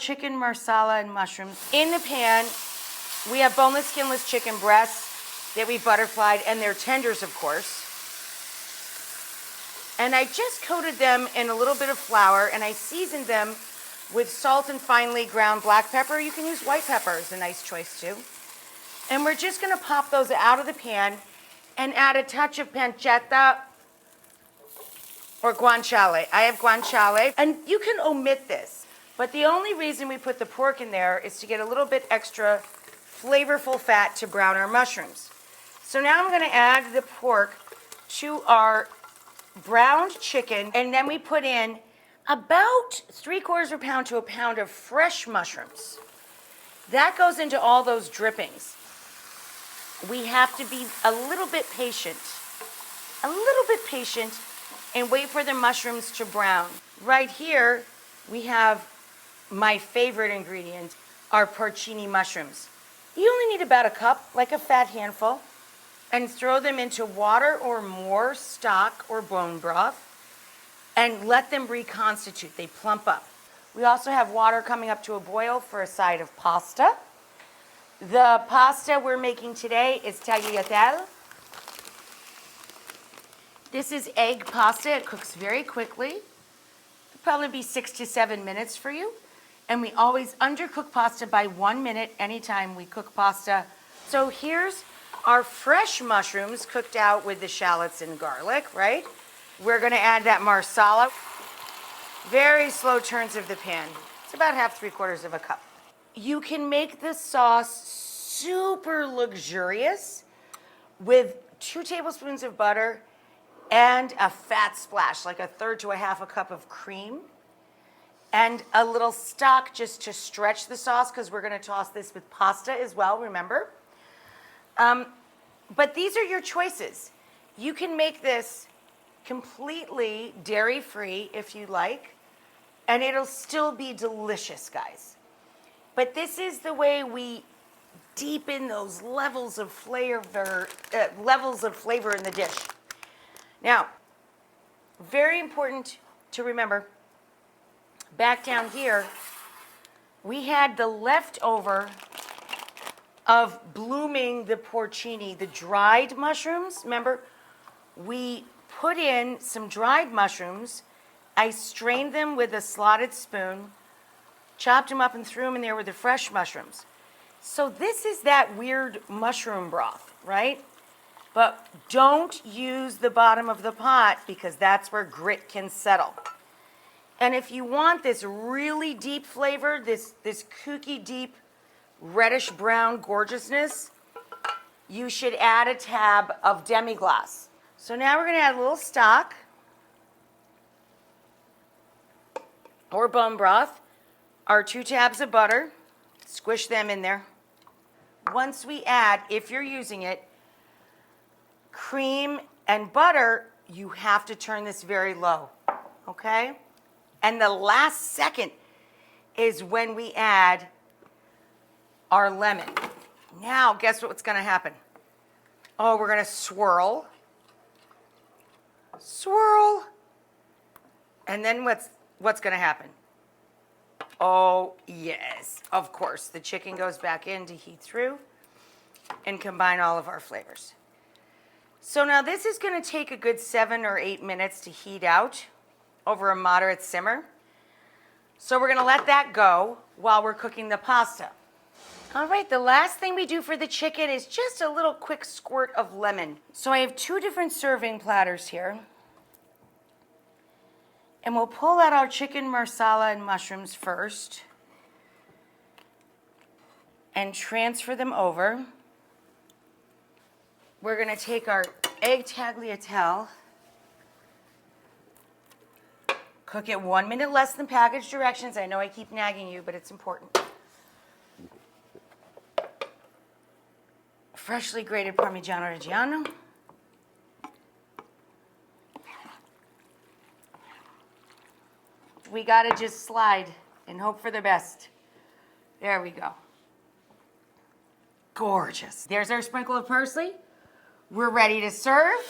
chicken marsala and mushrooms. In the pan, we have boneless, skinless chicken breasts that we've butterflied, and they're tenders, of course. And I just coated them in a little bit of flour, and I seasoned them with salt and finely ground black pepper. You can use white pepper, it's a nice choice too. And we're just gonna pop those out of the pan and add a touch of pancetta or guanciale. I have guanciale, and you can omit this, but the only reason we put the pork in there is to get a little bit extra flavorful fat to brown our mushrooms. So now I'm gonna add the pork to our browned chicken, and then we put in about 3/4 of a pound to a pound of fresh mushrooms. That goes into all those drippings. We have to be a little bit patient, and wait for the mushrooms to brown. Right here, we have my favorite ingredient, our porcini mushrooms. You only need about a cup, like a fat handful, and throw them into water or more stock or bone broth and let them reconstitute. They plump up. We also have water coming up to a boil for a side of pasta. The pasta we're making today is tagliatelle. This is egg pasta. It cooks very quickly. It'll probably be 6 to 7 minutes for you. And we always undercook pasta by 1 minute anytime we cook pasta. So here's our fresh mushrooms cooked out with the shallots and garlic, right? We're gonna add that marsala. Very slow turns of the pan. It's about 3/4 of a cup. You can make the sauce super luxurious with 2 tablespoons of butter and a fat splash, like 1/3 to 1/2 a cup of cream, and a little stock just to stretch the sauce, because we're gonna toss this with pasta as well, remember? But these are your choices. You can make this completely dairy-free if you like, and it'll still be delicious, guys. But this is the way we deepen those levels of flavor in the dish. Now, very important to remember, back down here, we had the leftover of blooming the porcini, the dried mushrooms. Remember, we put in some dried mushrooms. I strained them with a slotted spoon, chopped them up and threw them in there with the fresh mushrooms. So this is that weird mushroom broth, right? But don't use the bottom of the pot, because that's where grit can settle. And if you want this really deep flavor, this kooky deep reddish brown gorgeousness, you should add a tab of demi-glace. So now we're gonna add a little stock or bone broth, our 2 tabs of butter, squish them in there. Once we add, if you're using it, cream and butter, you have to turn this very low, okay? And the last second is when we add our lemon. Now, guess what's gonna happen? Oh, we're gonna swirl. Swirl. And then what's gonna happen? Oh, yes, of course. The chicken goes back in to heat through and combine all of our flavors. So now this is gonna take a good 7 or 8 minutes to heat out over a moderate simmer. So we're gonna let that go while we're cooking the pasta. All right, the last thing we do for the chicken is just a little quick squirt of lemon. So I have 2 different serving platters here. And we'll pull out our chicken marsala and mushrooms first and transfer them over. We're gonna take our egg tagliatelle, cook it 1 minute less than package directions. I know I keep nagging you, but it's important. Freshly grated Parmigiano Reggiano. We gotta just slide and hope for the best. There we go. Gorgeous. There's our sprinkle of parsley. We're ready to serve.